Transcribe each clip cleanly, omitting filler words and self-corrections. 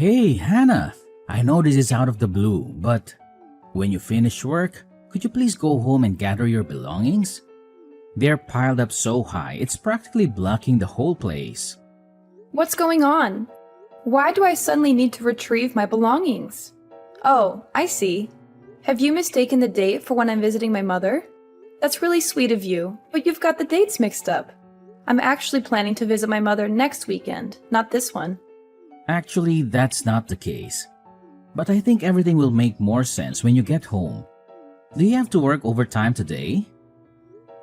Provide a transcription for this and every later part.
Hey, Hannah. I know this is out of the blue, but when you finish work, could you please go home and gather your belongings? They're piled up so high, it's practically blocking the whole place. What's going on? Why do I suddenly need to retrieve my belongings? Oh, I see. Have you mistaken the date for when I'm visiting my mother? That's really sweet of you, but you've got the dates mixed up. I'm actually planning to visit my mother next weekend, not this one. Actually, that's not the case. But I think everything will make more sense when you get home. Do you have to work overtime today?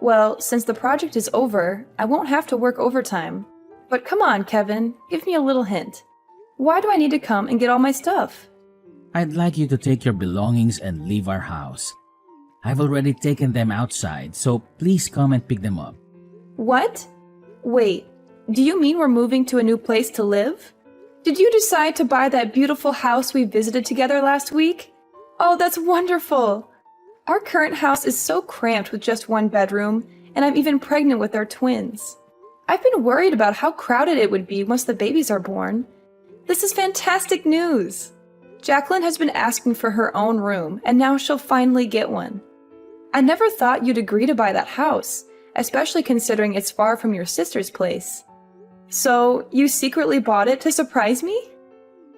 Well, since the project is over, I won't have to work overtime. But come on, Kevin, give me a little hint. Why do I need to come and get all my stuff? I'd like you to take your belongings and leave our house. I've already taken them outside, so please come and pick them up. What? Wait, do you mean we're moving to a new place to live? Did you decide to buy that beautiful house we visited together last week? Oh, that's wonderful! Our current house is so cramped with just one bedroom, and I'm even pregnant with our twins. I've been worried about how crowded it would be once the babies are born. This is fantastic news! Jacqueline has been asking for her own room, and now she'll finally get one. I never thought you'd agree to buy that house, especially considering it's far from your sister's place. So, you secretly bought it to surprise me?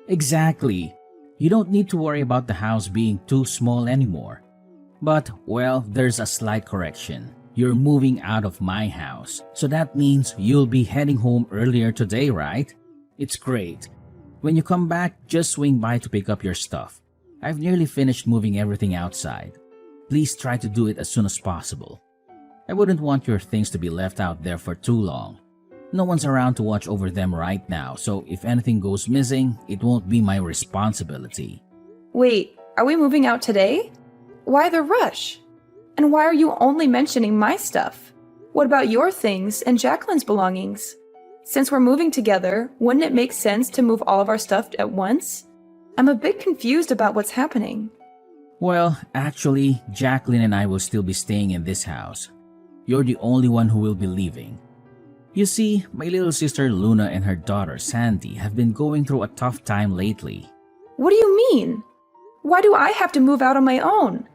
Exactly. You don't need to worry about the house being too small anymore. But, well, there's a slight correction. You're moving out of my house, so that means you'll be heading home earlier today, right? It's great. When you come back, just swing by to pick up your stuff. I've nearly finished moving everything outside. Please try to do it as soon as possible. I wouldn't want your things to be left out there for too long. No one's around to watch over them right now, so if anything goes missing, it won't be my responsibility. Wait, are we moving out today? Why the rush? And why are you only mentioning my stuff? What about your things and Jacqueline's belongings? Since we're moving together, wouldn't it make sense to move all of our stuff at once? I'm a bit confused about what's happening. Well, actually, Jacqueline and I will still be staying in this house. You're the only one who will be leaving. You see, my little sister Luna and her daughter Sandy have been going through a tough time lately. What do you mean? Why do I have to move out on my own?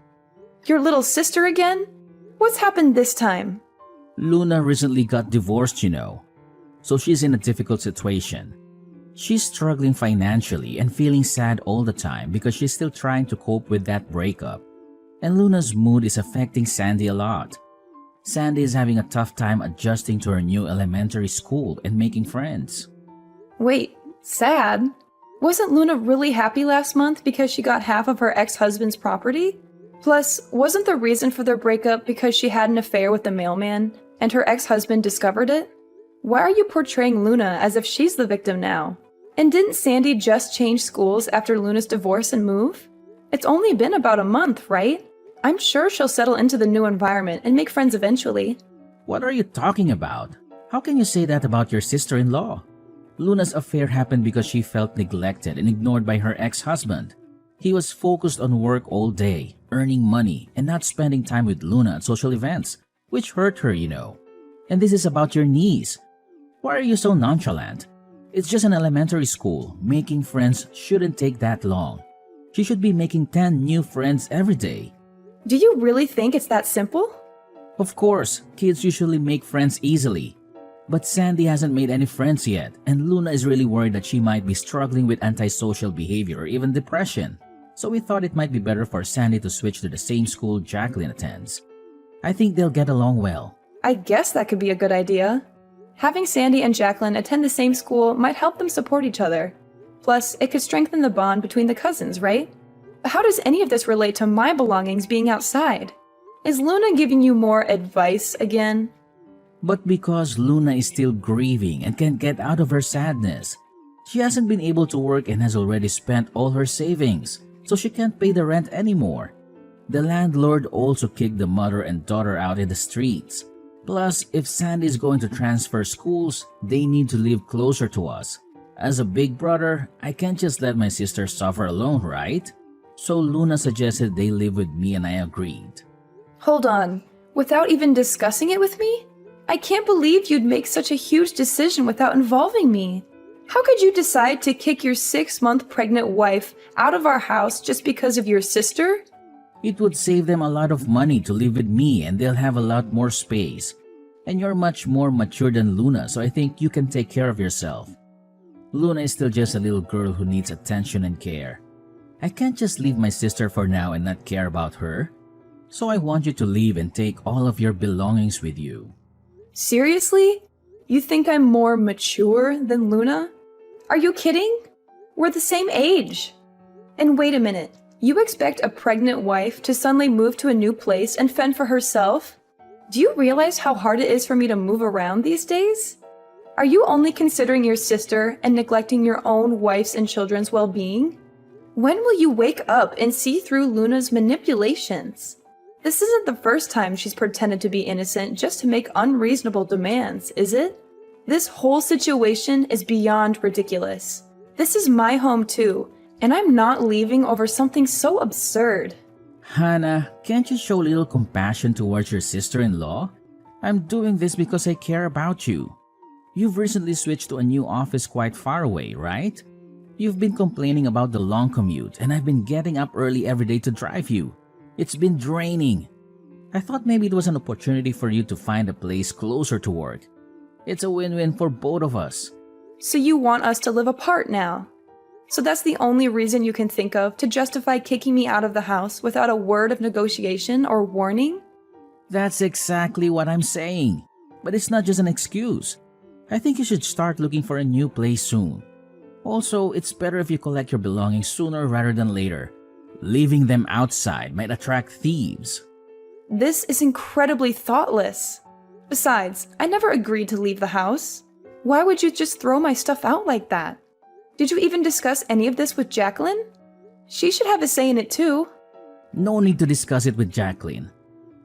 Your little sister again? What's happened this time? Luna recently got divorced, you know. So she's in a difficult situation. She's struggling financially and feeling sad all the time because she's still trying to cope with that breakup. And Luna's mood is affecting Sandy a lot. Sandy is having a tough time adjusting to her new elementary school and making friends. Wait, sad? Wasn't Luna really happy last month because she got half of her ex-husband's property? Plus, wasn't the reason for their breakup because she had an affair with the mailman and her ex-husband discovered it? Why are you portraying Luna as if she's the victim now? And didn't Sandy just change schools after Luna's divorce and move? It's only been about a month, right? I'm sure she'll settle into the new environment and make friends eventually. What are you talking about? How can you say that about your sister-in-law? Luna's affair happened because she felt neglected and ignored by her ex-husband. He was focused on work all day, earning money, and not spending time with Luna at social events, which hurt her, you know. And this is about your niece. Why are you so nonchalant? It's just an elementary school. Making friends shouldn't take that long. She should be making 10 new friends every day. Do you really think it's that simple? Of course, kids usually make friends easily. But Sandy hasn't made any friends yet, and Luna is really worried that she might be struggling with antisocial behavior or even depression. So we thought it might be better for Sandy to switch to the same school Jacqueline attends. I think they'll get along well. I guess that could be a good idea. Having Sandy and Jacqueline attend the same school might help them support each other. Plus, it could strengthen the bond between the cousins, right? How does any of this relate to my belongings being outside? Is Luna giving you more advice again? But because Luna is still grieving and can't get out of her sadness. She hasn't been able to work and has already spent all her savings, so she can't pay the rent anymore. The landlord also kicked the mother and daughter out in the streets. Plus, if Sandy is going to transfer schools, they need to live closer to us. As a big brother, I can't just let my sister suffer alone, right? So Luna suggested they live with me and I agreed. Hold on, without even discussing it with me? I can't believe you'd make such a huge decision without involving me. How could you decide to kick your 6-month pregnant wife out of our house just because of your sister? It would save them a lot of money to live with me and they'll have a lot more space. And you're much more mature than Luna, so I think you can take care of yourself. Luna is still just a little girl who needs attention and care. I can't just leave my sister for now and not care about her. So I want you to leave and take all of your belongings with you. Seriously? You think I'm more mature than Luna? Are you kidding? We're the same age. And wait a minute, you expect a pregnant wife to suddenly move to a new place and fend for herself? Do you realize how hard it is for me to move around these days? Are you only considering your sister and neglecting your own wife's and children's well-being? When will you wake up and see through Luna's manipulations? This isn't the first time she's pretended to be innocent just to make unreasonable demands, is it? This whole situation is beyond ridiculous. This is my home too, and I'm not leaving over something so absurd. Hannah, can't you show a little compassion towards your sister-in-law? I'm doing this because I care about you. You've recently switched to a new office quite far away, right? You've been complaining about the long commute, and I've been getting up early every day to drive you. It's been draining. I thought maybe it was an opportunity for you to find a place closer to work. It's a win-win for both of us. So you want us to live apart now? So that's the only reason you can think of to justify kicking me out of the house without a word of negotiation or warning? That's exactly what I'm saying. But it's not just an excuse. I think you should start looking for a new place soon. Also, it's better if you collect your belongings sooner rather than later. Leaving them outside might attract thieves. This is incredibly thoughtless. Besides, I never agreed to leave the house. Why would you just throw my stuff out like that? Did you even discuss any of this with Jacqueline? She should have a say in it too. No need to discuss it with Jacqueline.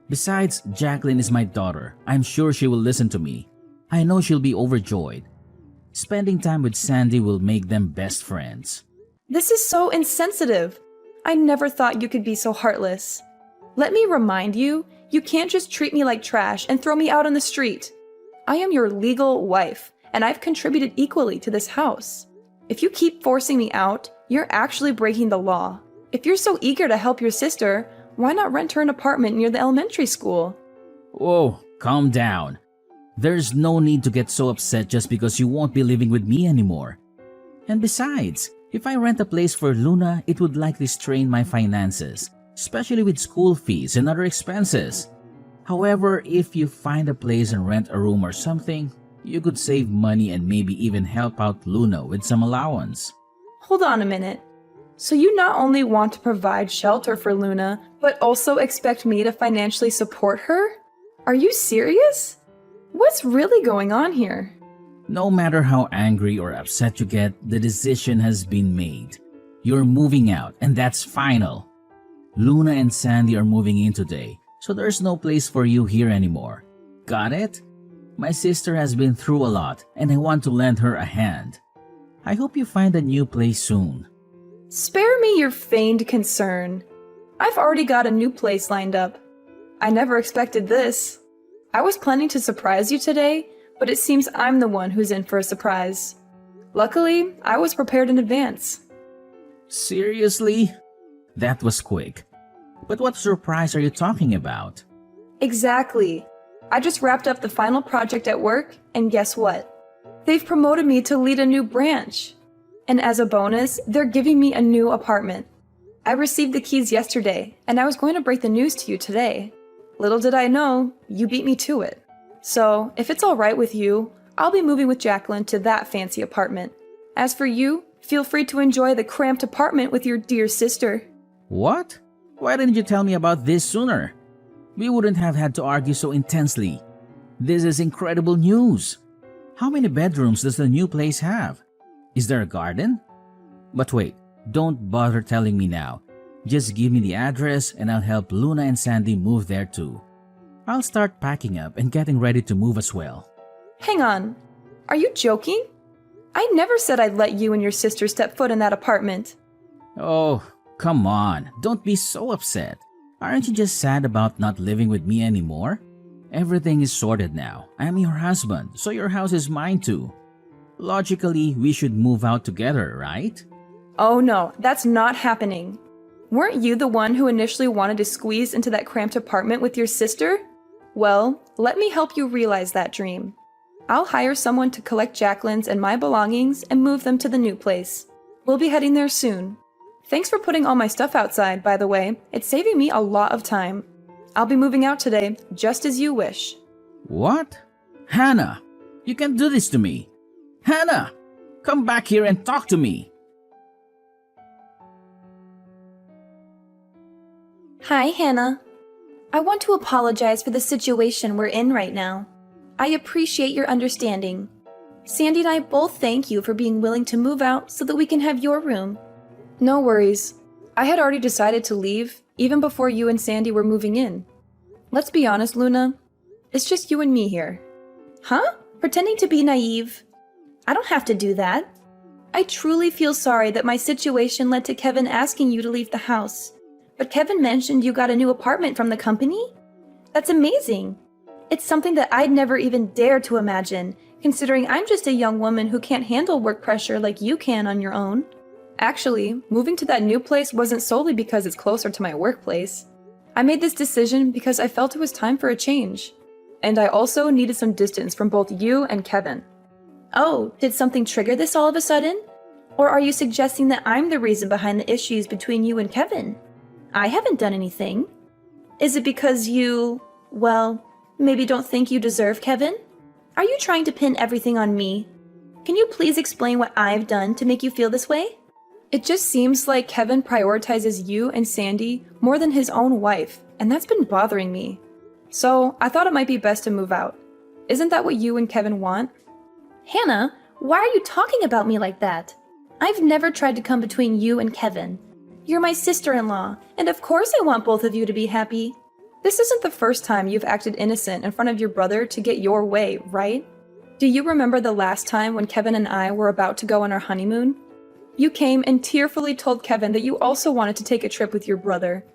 Besides, Jacqueline is my daughter. I'm sure she will listen to me. I know she'll be overjoyed. Spending time with Sandy will make them best friends. This is so insensitive. I never thought you could be so heartless. Let me remind you, you can't just treat me like trash and throw me out on the street. I am your legal wife, and I've contributed equally to this house. If you keep forcing me out, you're actually breaking the law. If you're so eager to help your sister, why not rent her an apartment near the elementary school? Whoa, calm down. There's no need to get so upset just because you won't be living with me anymore. And besides, if I rent a place for Luna, it would likely strain my finances, especially with school fees and other expenses. However, if you find a place and rent a room or something, you could save money and maybe even help out Luna with some allowance. Hold on a minute. So you not only want to provide shelter for Luna, but also expect me to financially support her? Are you serious? What's really going on here? No matter how angry or upset you get, the decision has been made. You're moving out, and that's final. Luna and Sandy are moving in today, so there's no place for you here anymore. Got it? My sister has been through a lot, and I want to lend her a hand. I hope you find a new place soon. Spare me your feigned concern. I've already got a new place lined up. I never expected this. I was planning to surprise you today, but it seems I'm the one who's in for a surprise. Luckily, I was prepared in advance. Seriously? That was quick. But what surprise are you talking about? Exactly. I just wrapped up the final project at work, and guess what? They've promoted me to lead a new branch. And as a bonus, they're giving me a new apartment. I received the keys yesterday, and I was going to break the news to you today. Little did I know, you beat me to it. So, if it's alright with you, I'll be moving with Jacqueline to that fancy apartment. As for you, feel free to enjoy the cramped apartment with your dear sister. What? Why didn't you tell me about this sooner? We wouldn't have had to argue so intensely. This is incredible news. How many bedrooms does the new place have? Is there a garden? But wait, don't bother telling me now. Just give me the address and I'll help Luna and Sandy move there too. I'll start packing up and getting ready to move as well. Hang on. Are you joking? I never said I'd let you and your sister step foot in that apartment. Oh, come on. Don't be so upset. Aren't you just sad about not living with me anymore? Everything is sorted now. I'm your husband, so your house is mine too. Logically, we should move out together, right? Oh no, that's not happening. Weren't you the one who initially wanted to squeeze into that cramped apartment with your sister? Well, let me help you realize that dream. I'll hire someone to collect Jacqueline's and my belongings and move them to the new place. We'll be heading there soon. Thanks for putting all my stuff outside, by the way. It's saving me a lot of time. I'll be moving out today, just as you wish. What? Hannah, you can't do this to me. Hannah, come back here and talk to me. Hi, Hannah. I want to apologize for the situation we're in right now. I appreciate your understanding. Sandy and I both thank you for being willing to move out so that we can have your room. No worries. I had already decided to leave, even before you and Sandy were moving in. Let's be honest, Luna. It's just you and me here. Huh? Pretending to be naive? I don't have to do that. I truly feel sorry that my situation led to Kevin asking you to leave the house. But Kevin mentioned you got a new apartment from the company? That's amazing. It's something that I'd never even dare to imagine, considering I'm just a young woman who can't handle work pressure like you can on your own. Actually, moving to that new place wasn't solely because it's closer to my workplace. I made this decision because I felt it was time for a change. And I also needed some distance from both you and Kevin. Oh, did something trigger this all of a sudden? Or are you suggesting that I'm the reason behind the issues between you and Kevin? I haven't done anything. Is it because you, well, maybe don't think you deserve Kevin? Are you trying to pin everything on me? Can you please explain what I've done to make you feel this way? It just seems like Kevin prioritizes you and Sandy more than his own wife, and that's been bothering me. So I thought it might be best to move out. Isn't that what you and Kevin want? Hannah, why are you talking about me like that? I've never tried to come between you and Kevin. You're my sister-in-law, and of course I want both of you to be happy. This isn't the first time you've acted innocent in front of your brother to get your way, right? Do you remember the last time when Kevin and I were about to go on our honeymoon? You came and tearfully told Kevin that you also wanted to take a trip with your brother.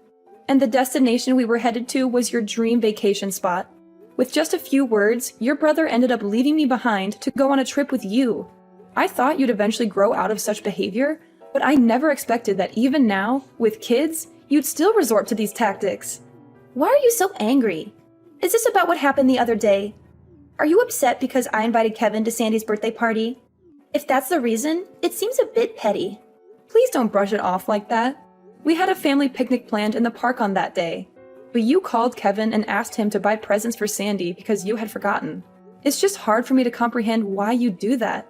And the destination we were headed to was your dream vacation spot. With just a few words, your brother ended up leaving me behind to go on a trip with you. I thought you'd eventually grow out of such behavior, but I never expected that even now, with kids, you'd still resort to these tactics. Why are you so angry? Is this about what happened the other day? Are you upset because I invited Kevin to Sandy's birthday party? If that's the reason, it seems a bit petty. Please don't brush it off like that. We had a family picnic planned in the park on that day, but you called Kevin and asked him to buy presents for Sandy because you had forgotten. It's just hard for me to comprehend why you do that.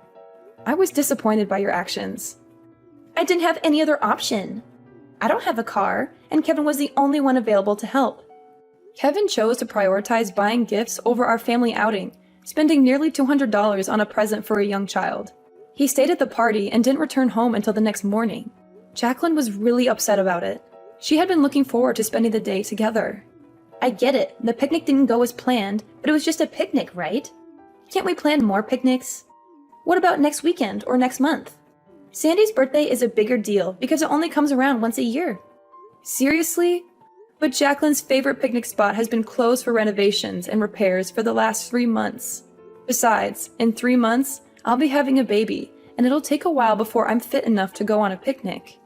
I was disappointed by your actions. I didn't have any other option. I don't have a car, and Kevin was the only one available to help. Kevin chose to prioritize buying gifts over our family outing, spending nearly $200 on a present for a young child. He stayed at the party and didn't return home until the next morning. Jacqueline was really upset about it. She had been looking forward to spending the day together. I get it, the picnic didn't go as planned, but it was just a picnic, right? Can't we plan more picnics? What about next weekend or next month? Sandy's birthday is a bigger deal because it only comes around once a year. Seriously? But Jacqueline's favorite picnic spot has been closed for renovations and repairs for the last 3 months. Besides, in 3 months, I'll be having a baby, and it'll take a while before I'm fit enough to go on a picnic.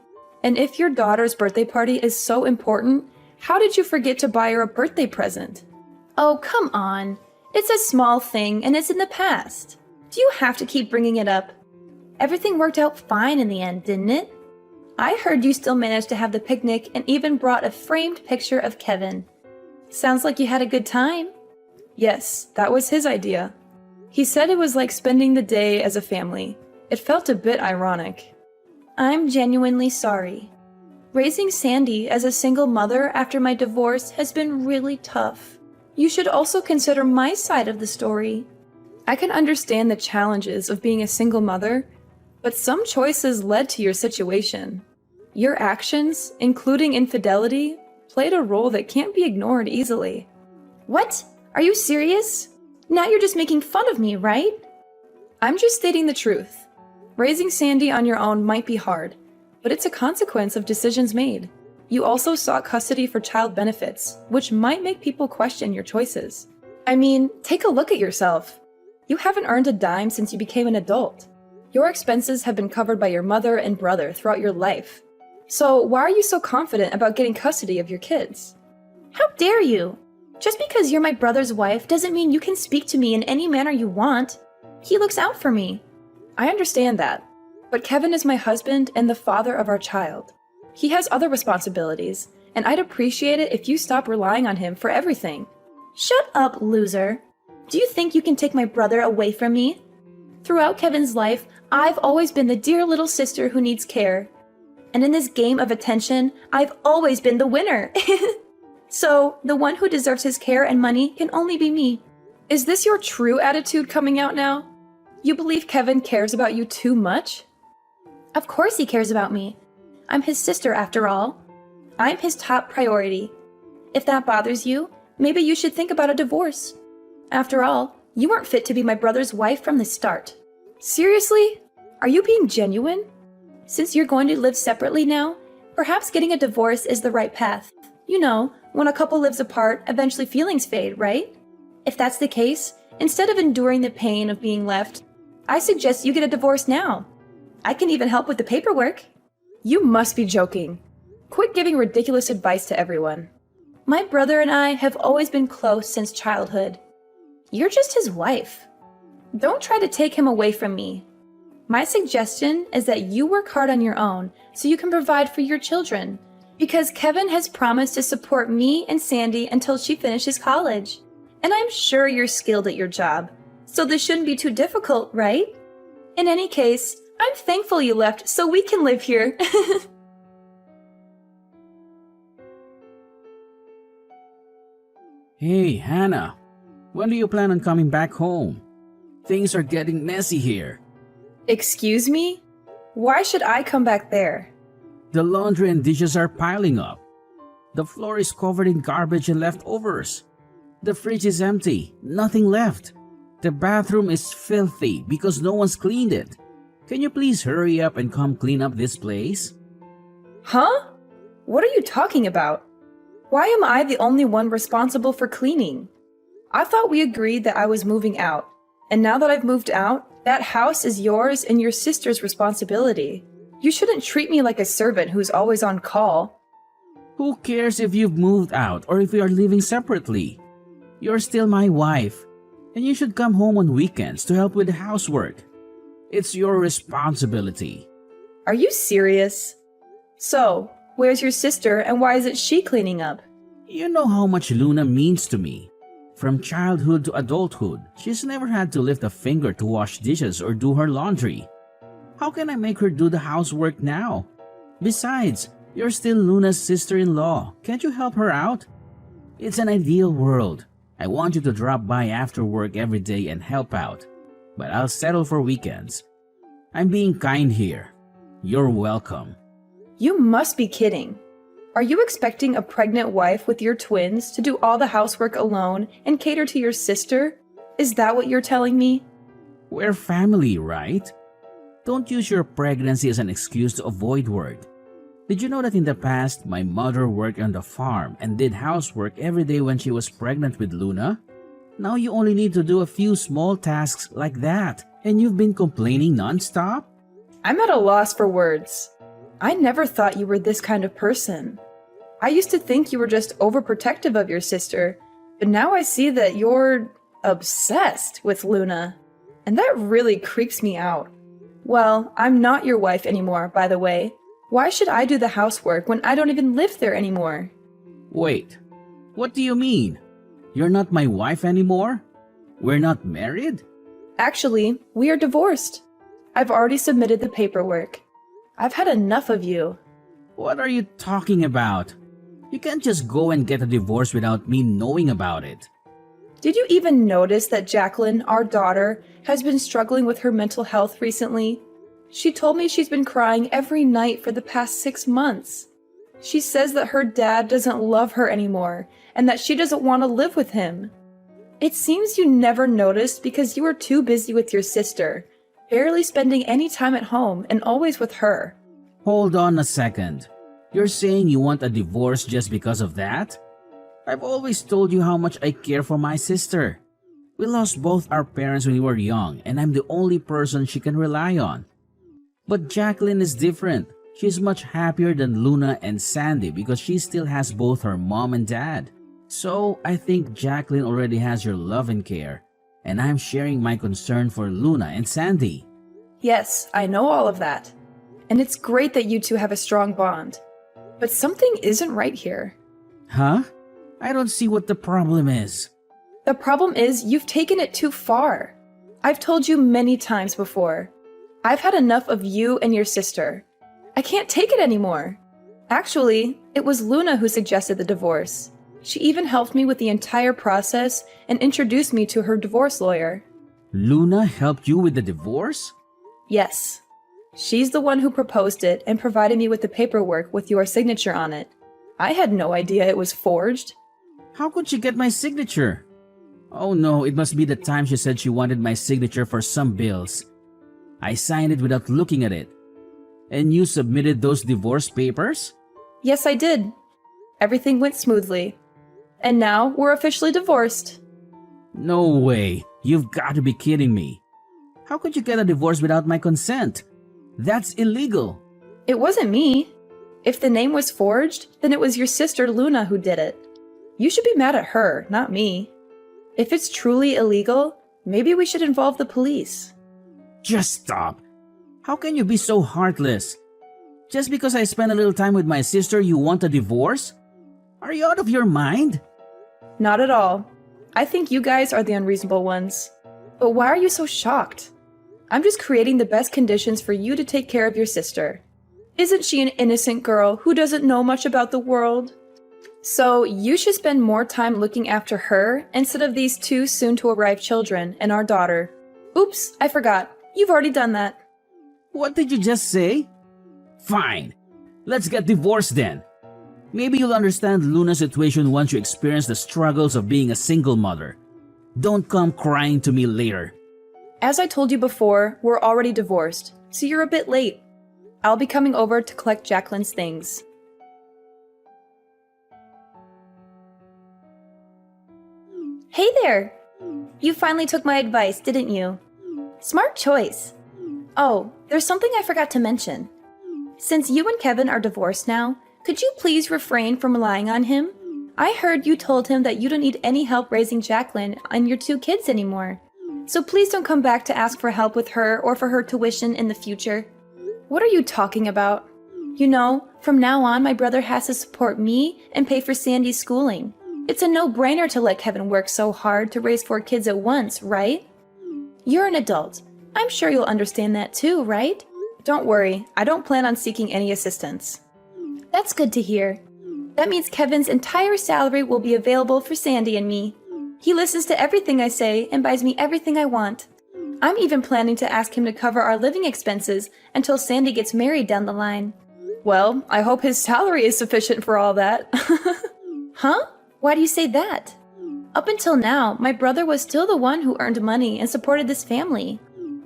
And if your daughter's birthday party is so important, how did you forget to buy her a birthday present? Oh, come on. It's a small thing, and it's in the past. Do you have to keep bringing it up? Everything worked out fine in the end, didn't it? I heard you still managed to have the picnic and even brought a framed picture of Kevin. Sounds like you had a good time. Yes, that was his idea. He said it was like spending the day as a family. It felt a bit ironic. I'm genuinely sorry. Raising Sandy as a single mother after my divorce has been really tough. You should also consider my side of the story. I can understand the challenges of being a single mother, but some choices led to your situation. Your actions, including infidelity, played a role that can't be ignored easily. What? Are you serious? Now you're just making fun of me, right? I'm just stating the truth. Raising Sandy on your own might be hard, but it's a consequence of decisions made. You also sought custody for child benefits, which might make people question your choices. I mean, take a look at yourself. You haven't earned a dime since you became an adult. Your expenses have been covered by your mother and brother throughout your life. So why are you so confident about getting custody of your kids? How dare you? Just because you're my brother's wife doesn't mean you can speak to me in any manner you want. He looks out for me. I understand that. But Kevin is my husband and the father of our child. He has other responsibilities, and I'd appreciate it if you stop relying on him for everything. Shut up, loser. Do you think you can take my brother away from me? Throughout Kevin's life, I've always been the dear little sister who needs care. And in this game of attention, I've always been the winner. So, the one who deserves his care and money can only be me. Is this your true attitude coming out now? You believe Kevin cares about you too much? Of course he cares about me. I'm his sister after all. I'm his top priority. If that bothers you, maybe you should think about a divorce. After all, you weren't fit to be my brother's wife from the start. Seriously? Are you being genuine? Since you're going to live separately now, perhaps getting a divorce is the right path. You know, when a couple lives apart, eventually feelings fade, right? If that's the case, instead of enduring the pain of being left, I suggest you get a divorce now. I can even help with the paperwork. You must be joking. Quit giving ridiculous advice to everyone. My brother and I have always been close since childhood. You're just his wife. Don't try to take him away from me. My suggestion is that you work hard on your own so you can provide for your children, because Kevin has promised to support me and Sandy until she finishes college. And I'm sure you're skilled at your job, so this shouldn't be too difficult, right? In any case, I'm thankful you left so we can live here. Hey, Hannah. When do you plan on coming back home? Things are getting messy here. Excuse me? Why should I come back there? The laundry and dishes are piling up. The floor is covered in garbage and leftovers. The fridge is empty, nothing left. The bathroom is filthy because no one's cleaned it. Can you please hurry up and come clean up this place? Huh? What are you talking about? Why am I the only one responsible for cleaning? I thought we agreed that I was moving out, and now that I've moved out, that house is yours and your sister's responsibility. You shouldn't treat me like a servant who's always on call. Who cares if you've moved out or if we are living separately? You're still my wife, and you should come home on weekends to help with the housework. It's your responsibility. Are you serious? So, where's your sister and why isn't she cleaning up? You know how much Luna means to me. From childhood to adulthood, she's never had to lift a finger to wash dishes or do her laundry. How can I make her do the housework now? Besides, you're still Luna's sister-in-law. Can't you help her out? It's an ideal world. I want you to drop by after work every day and help out. But I'll settle for weekends. I'm being kind here. You're welcome. You must be kidding. Are you expecting a pregnant wife with your twins to do all the housework alone and cater to your sister? Is that what you're telling me? We're family, right? Don't use your pregnancy as an excuse to avoid work. Did you know that in the past, my mother worked on the farm and did housework every day when she was pregnant with Luna? Now you only need to do a few small tasks like that, and you've been complaining non-stop? I'm at a loss for words. I never thought you were this kind of person. I used to think you were just overprotective of your sister, but now I see that you're obsessed with Luna, and that really creeps me out. Well, I'm not your wife anymore, by the way. Why should I do the housework when I don't even live there anymore? Wait, what do you mean? You're not my wife anymore? We're not married? Actually, we are divorced. I've already submitted the paperwork. I've had enough of you. What are you talking about? You can't just go and get a divorce without me knowing about it. Did you even notice that Jacqueline, our daughter, has been struggling with her mental health recently? She told me she's been crying every night for the past 6 months. She says that her dad doesn't love her anymore and that she doesn't want to live with him. It seems you never noticed because you were too busy with your sister, barely spending any time at home and always with her. Hold on a second. You're saying you want a divorce just because of that? I've always told you how much I care for my sister. We lost both our parents when we were young, and I'm the only person she can rely on. But Jacqueline is different. She's much happier than Luna and Sandy because she still has both her mom and dad. So I think Jacqueline already has your love and care, and I'm sharing my concern for Luna and Sandy. Yes, I know all of that. And it's great that you two have a strong bond. But something isn't right here. Huh? I don't see what the problem is. The problem is you've taken it too far. I've told you many times before. I've had enough of you and your sister. I can't take it anymore. Actually, it was Luna who suggested the divorce. She even helped me with the entire process and introduced me to her divorce lawyer. Luna helped you with the divorce? Yes. She's the one who proposed it and provided me with the paperwork with your signature on it. I had no idea it was forged. How could she get my signature? Oh no, it must be the time she said she wanted my signature for some bills. I signed it without looking at it. And you submitted those divorce papers? Yes, I did. Everything went smoothly. And now we're officially divorced. No way. You've got to be kidding me. How could you get a divorce without my consent? That's illegal. It wasn't me. If the name was forged, then it was your sister Luna who did it. You should be mad at her, not me. If it's truly illegal, maybe we should involve the police. Just stop. How can you be so heartless? Just because I spent a little time with my sister, you want a divorce? Are you out of your mind? Not at all. I think you guys are the unreasonable ones. But why are you so shocked? I'm just creating the best conditions for you to take care of your sister. Isn't she an innocent girl who doesn't know much about the world? So you should spend more time looking after her instead of these two soon-to-arrive children and our daughter. Oops, I forgot. You've already done that. What did you just say? Fine. Let's get divorced then. Maybe you'll understand Luna's situation once you experience the struggles of being a single mother. Don't come crying to me later. As I told you before, we're already divorced, so you're a bit late. I'll be coming over to collect Jacqueline's things. Hey there! You finally took my advice, didn't you? Smart choice. Oh, there's something I forgot to mention. Since you and Kevin are divorced now, could you please refrain from relying on him? I heard you told him that you don't need any help raising Jacqueline and your two kids anymore. So please don't come back to ask for help with her or for her tuition in the future. What are you talking about? You know, from now on my brother has to support me and pay for Sandy's schooling. It's a no-brainer to let Kevin work so hard to raise 4 kids at once, right? You're an adult. I'm sure you'll understand that too, right? Don't worry, I don't plan on seeking any assistance. That's good to hear. That means Kevin's entire salary will be available for Sandy and me. He listens to everything I say and buys me everything I want. I'm even planning to ask him to cover our living expenses until Sandy gets married down the line. Well, I hope his salary is sufficient for all that. Huh? Why do you say that? Up until now, my brother was still the one who earned money and supported this family.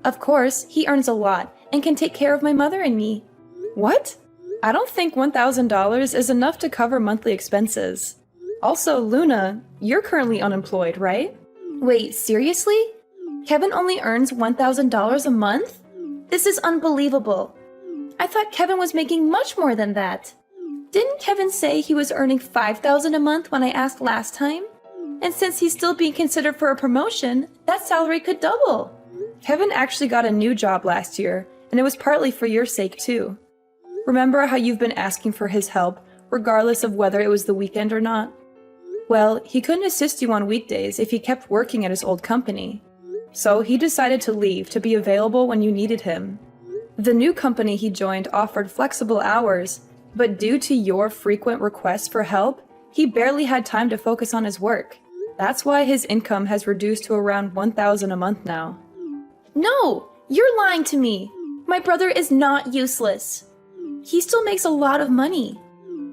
Of course, he earns a lot and can take care of my mother and me. What? I don't think $1,000 is enough to cover monthly expenses. Also, Luna, you're currently unemployed, right? Wait, seriously? Kevin only earns $1,000 a month? This is unbelievable. I thought Kevin was making much more than that. Didn't Kevin say he was earning $5,000 a month when I asked last time? And since he's still being considered for a promotion, that salary could double. Kevin actually got a new job last year, and it was partly for your sake too. Remember how you've been asking for his help, regardless of whether it was the weekend or not? Well, he couldn't assist you on weekdays if he kept working at his old company. So he decided to leave to be available when you needed him. The new company he joined offered flexible hours, but due to your frequent requests for help, he barely had time to focus on his work. That's why his income has reduced to around $1,000 a month now. No! You're lying to me! My brother is not useless. He still makes a lot of money.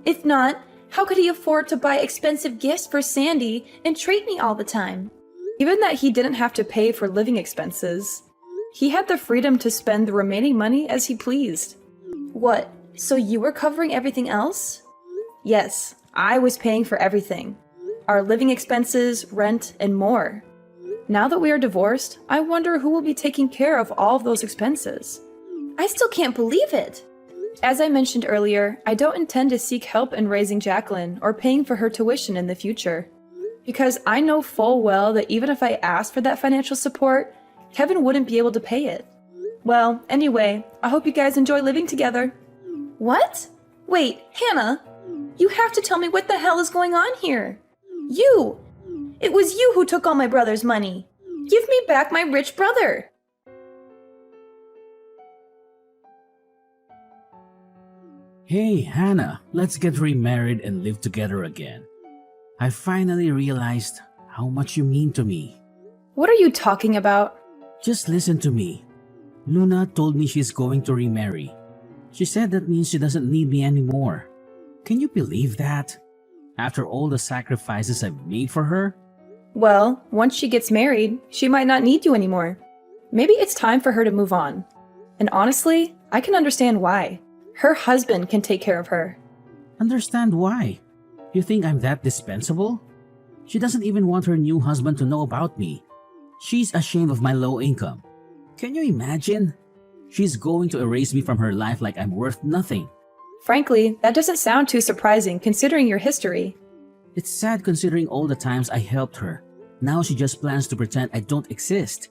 If not, how could he afford to buy expensive gifts for Sandy and treat me all the time? Given that he didn't have to pay for living expenses, he had the freedom to spend the remaining money as he pleased. What? So you were covering everything else? Yes, I was paying for everything. Our living expenses, rent, and more. Now that we are divorced, I wonder who will be taking care of all of those expenses. I still can't believe it! As I mentioned earlier, I don't intend to seek help in raising Jacqueline or paying for her tuition in the future. Because I know full well that even if I asked for that financial support, Kevin wouldn't be able to pay it. Well, anyway, I hope you guys enjoy living together. What? Wait, Hannah! You have to tell me what the hell is going on here! You! It was you who took all my brother's money! Give me back my rich brother! Hey, Hannah, let's get remarried and live together again. I finally realized how much you mean to me. What are you talking about? Just listen to me. Luna told me she's going to remarry. She said that means she doesn't need me anymore. Can you believe that? After all the sacrifices I've made for her? Well, once she gets married, she might not need you anymore. Maybe it's time for her to move on. And honestly, I can understand why. Her husband can take care of her. Understand why? You think I'm that dispensable? She doesn't even want her new husband to know about me. She's ashamed of my low income. Can you imagine? She's going to erase me from her life like I'm worth nothing. Frankly, that doesn't sound too surprising considering your history. It's sad considering all the times I helped her. Now she just plans to pretend I don't exist.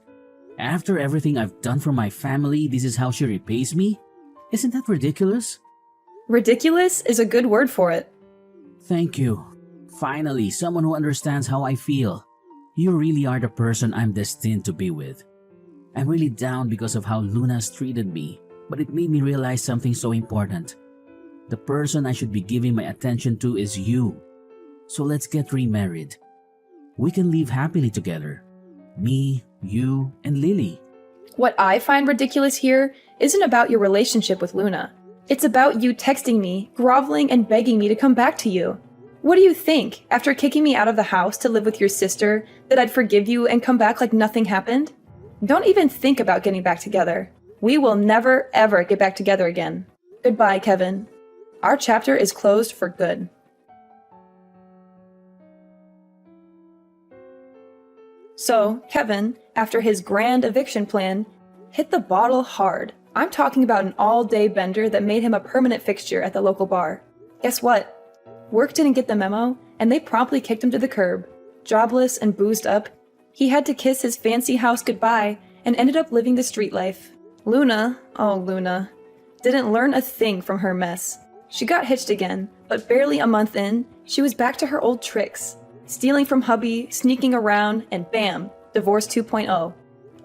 After everything I've done for my family, this is how she repays me? Isn't that ridiculous? Ridiculous is a good word for it. Thank you. Finally, someone who understands how I feel. You really are the person I'm destined to be with. I'm really down because of how Luna's treated me, but it made me realize something so important. The person I should be giving my attention to is you. So let's get remarried. We can live happily together. Me, you, and Lily. What I find ridiculous here isn't about your relationship with Luna. It's about you texting me, groveling, and begging me to come back to you. What do you think, after kicking me out of the house to live with your sister, that I'd forgive you and come back like nothing happened? Don't even think about getting back together. We will never, ever get back together again. Goodbye, Kevin. Our chapter is closed for good. So, Kevin, after his grand eviction plan, hit the bottle hard. I'm talking about an all-day bender that made him a permanent fixture at the local bar. Guess what? Work didn't get the memo, and they promptly kicked him to the curb. Jobless and boozed up, he had to kiss his fancy house goodbye and ended up living the street life. Luna, oh Luna, didn't learn a thing from her mess. She got hitched again, but barely a month in, she was back to her old tricks. Stealing from hubby, sneaking around, and bam, divorce 2.0.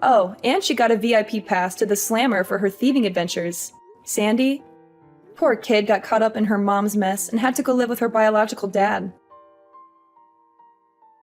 Oh, and she got a VIP pass to the Slammer for her thieving adventures. Sandy? Poor kid got caught up in her mom's mess and had to go live with her biological dad.